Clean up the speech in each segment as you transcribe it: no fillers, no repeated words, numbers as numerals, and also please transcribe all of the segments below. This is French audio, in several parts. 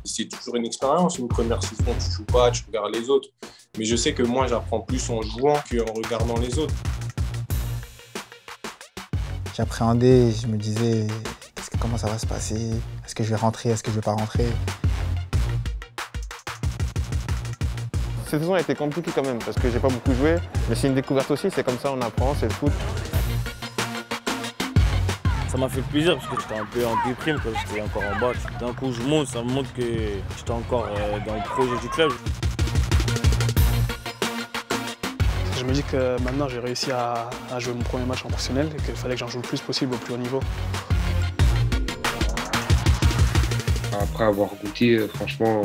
C'est toujours une expérience. Une première saison, tu joues pas, tu regardes les autres. Mais je sais que moi, j'apprends plus en jouant qu'en regardant les autres. J'appréhendais, je me disais, comment ça va se passer? Est-ce que je vais rentrer? Est-ce que je vais pas rentrer? Cette saison a été compliquée quand même parce que j'ai pas beaucoup joué. Mais c'est une découverte aussi, c'est comme ça, on apprend, c'est le foot. Ça m'a fait plaisir parce que j'étais un peu en déprime quand j'étais encore en bas. D'un coup je monte, ça me montre que j'étais encore dans le projet du club. Je me dis que maintenant j'ai réussi à jouer mon premier match en professionnel et qu'il fallait que j'en joue le plus possible au plus haut niveau. Après avoir goûté, franchement,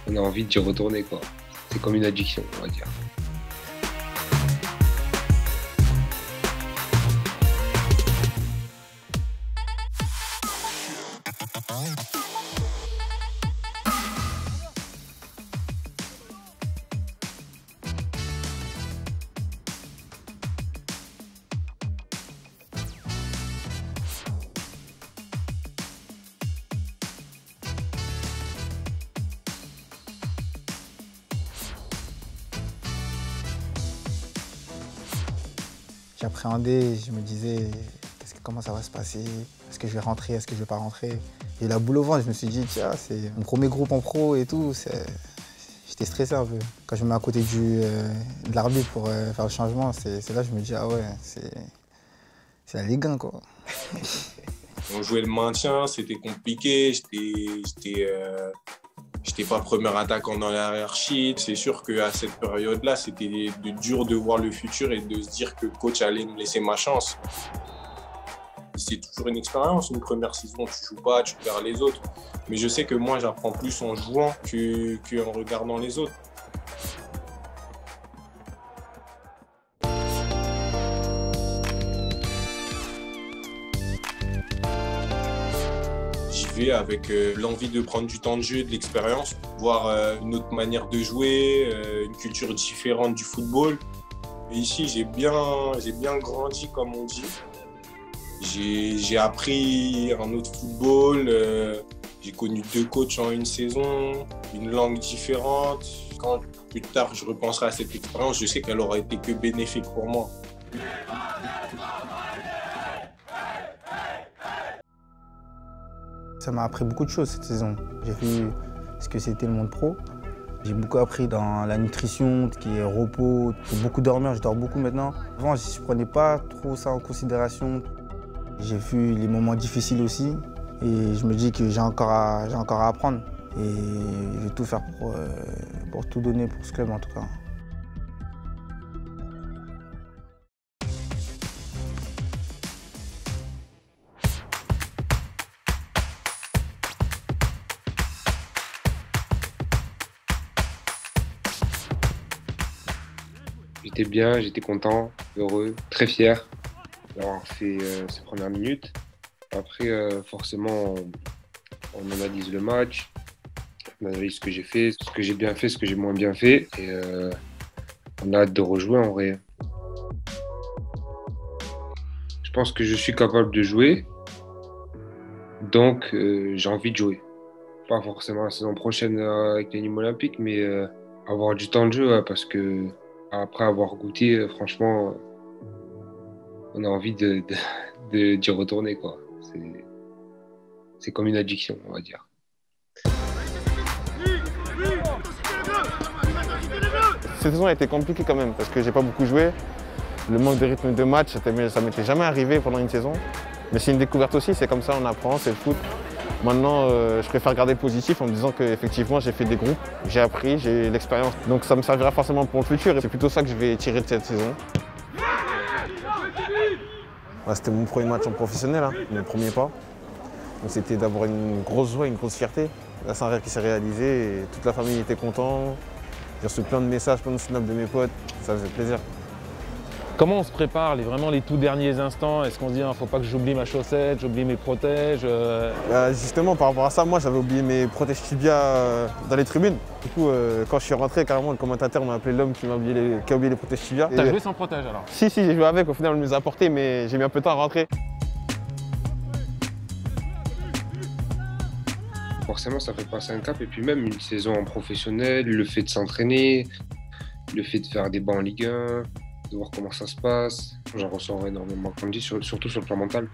on a envie d'y retourner, quoi. C'est comme une addiction, on va dire. J'appréhendais, je me disais, comment ça va se passer? Est-ce que je vais rentrer? Est-ce que je vais pas rentrer? Et la boule au ventre, je me suis dit, tiens, c'est mon premier groupe en pro et tout. J'étais stressé un peu. Quand je me mets à côté de l'arbitre pour faire le changement, c'est là que je me dis, ah ouais, c'est la Ligue 1, quoi. On jouait le maintien, c'était compliqué. J'étais pas premier attaquant dans la hiérarchie. C'est sûr qu'à cette période-là, c'était dur de voir le futur et de se dire que le coach allait me laisser ma chance. C'est toujours une expérience. Une première saison, tu joues pas, tu regardes les autres. Mais je sais que moi, j'apprends plus en jouant qu'en regardant les autres. J'y vais avec l'envie de prendre du temps de jeu, de l'expérience, voir une autre manière de jouer, une culture différente du football. Et ici, j'ai bien grandi, comme on dit. J'ai appris un autre football, j'ai connu 2 coachs en une saison, une langue différente. Quand plus tard je repenserai à cette expérience, je sais qu'elle aura été que bénéfique pour moi. Ça m'a appris beaucoup de choses cette saison. J'ai vu ce que c'était le monde pro. J'ai beaucoup appris dans la nutrition, ce qui est repos, beaucoup dormir, je dors beaucoup maintenant. Avant, je ne prenais pas trop ça en considération. J'ai vu les moments difficiles aussi et je me dis que j'ai encore à apprendre. Et je vais tout faire pour tout donner pour ce club en tout cas. J'étais bien, j'étais content, heureux, très fier d'avoir fait ces premières minutes. Après, forcément, on analyse le match, on analyse ce que j'ai fait, ce que j'ai bien fait, ce que j'ai moins bien fait. Et on a hâte de rejouer en vrai. Je pense que je suis capable de jouer, donc j'ai envie de jouer. Pas forcément la saison prochaine avec les Nîmes Olympiques, mais avoir du temps de jeu parce que après avoir goûté, franchement, on a envie d'y retourner, quoi. C'est comme une addiction, on va dire. Cette saison a été compliquée quand même parce que j'ai pas beaucoup joué. Le manque de rythme de match, ça m'était jamais arrivé pendant une saison. Mais c'est une découverte aussi, c'est comme ça, on apprend, c'est le foot. Maintenant, je préfère garder positif en me disant qu'effectivement, j'ai fait des groupes, j'ai appris, j'ai l'expérience. Donc ça me servira forcément pour le futur et c'est plutôt ça que je vais tirer de cette saison. C'était mon premier match en professionnel, mon premier pas. Donc c'était d'avoir une grosse joie, une grosse fierté. Là, c'est un rêve qui s'est réalisé et toute la famille était contente. J'ai reçu plein de messages, plein de snaps de mes potes, ça faisait plaisir. Comment on se prépare vraiment les tout derniers instants? Est-ce qu'on se dit, faut pas que j'oublie ma chaussette, j'oublie mes protèges Justement, par rapport à ça, moi j'avais oublié mes protèges tibia dans les tribunes. Du coup, quand je suis rentré, carrément, le commentateur m'a appelé l'homme qui a oublié les protèges tibia. T'as joué sans protège alors? Si, j'ai joué avec, au final on nous a apporté, mais j'ai mis un peu de temps à rentrer. Forcément, ça fait passer un cap. Et puis même une saison en professionnel, le fait de s'entraîner, le fait de faire des bancs en Ligue 1, de voir comment ça se passe. J'en ressors énormément, comme dit, surtout sur le plan mental.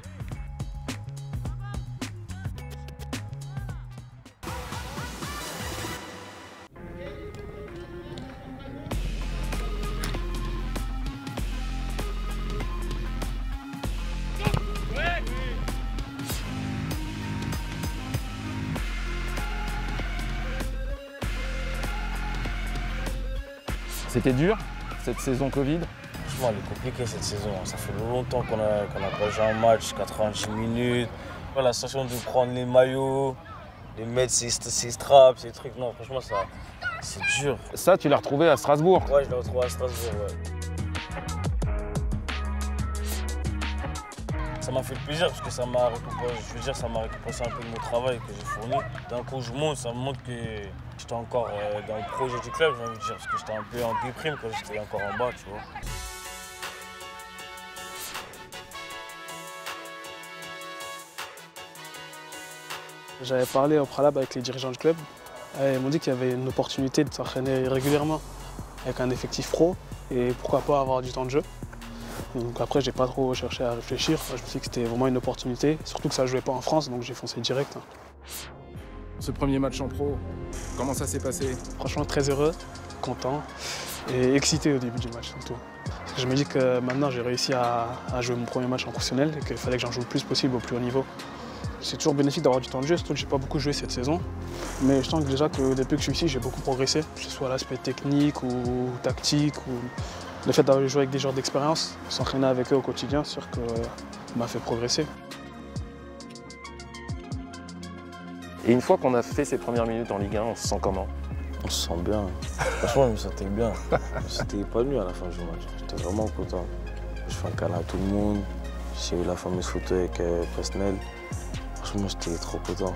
C'était dur, cette saison Covid? Franchement, elle est compliquée cette saison. Ça fait longtemps qu'on n'a pas joué un match, 90 minutes. La sensation de prendre les maillots, de mettre ses straps, ces trucs. Non, franchement, c'est dur. Ça, tu l'as retrouvé à Strasbourg? Ouais, je l'ai retrouvé à Strasbourg, ouais. Ça m'a fait plaisir parce que ça m'a récompensé un peu de mon travail que j'ai fourni. D'un coup, je monte, ça me montre que j'étais encore dans le projet du club, j'ai envie de dire, parce que j'étais un peu en déprime quand j'étais encore en bas, tu vois. J'avais parlé au préalable avec les dirigeants du club. Ils m'ont dit qu'il y avait une opportunité de s'entraîner régulièrement avec un effectif pro et pourquoi pas avoir du temps de jeu. Donc après, j'ai pas trop cherché à réfléchir. Je me suis dit que c'était vraiment une opportunité, surtout que ça ne jouait pas en France, donc j'ai foncé direct. Ce premier match en pro, comment ça s'est passé? Franchement, très heureux, content et excité au début du match surtout. Parce que je me dis que maintenant, j'ai réussi à jouer mon premier match en professionnel et qu'il fallait que j'en joue le plus possible au plus haut niveau. C'est toujours bénéfique d'avoir du temps de jeu, surtout que j'ai pas beaucoup joué cette saison. Mais je sens que déjà que depuis que je suis ici, j'ai beaucoup progressé, que ce soit l'aspect technique ou tactique, ou le fait d'avoir joué avec des joueurs d'expérience, s'entraîner avec eux au quotidien, c'est sûr que m'a fait progresser. Et une fois qu'on a fait ces premières minutes en Ligue 1, on se sent comment? On se sent bien. Franchement, je me sentais bien. Je me sentais épanoui à la fin du match. J'étais vraiment content. Je fais un câlin à tout le monde. J'ai eu la fameuse photo avec Presnel. Franchement, j'étais trop content.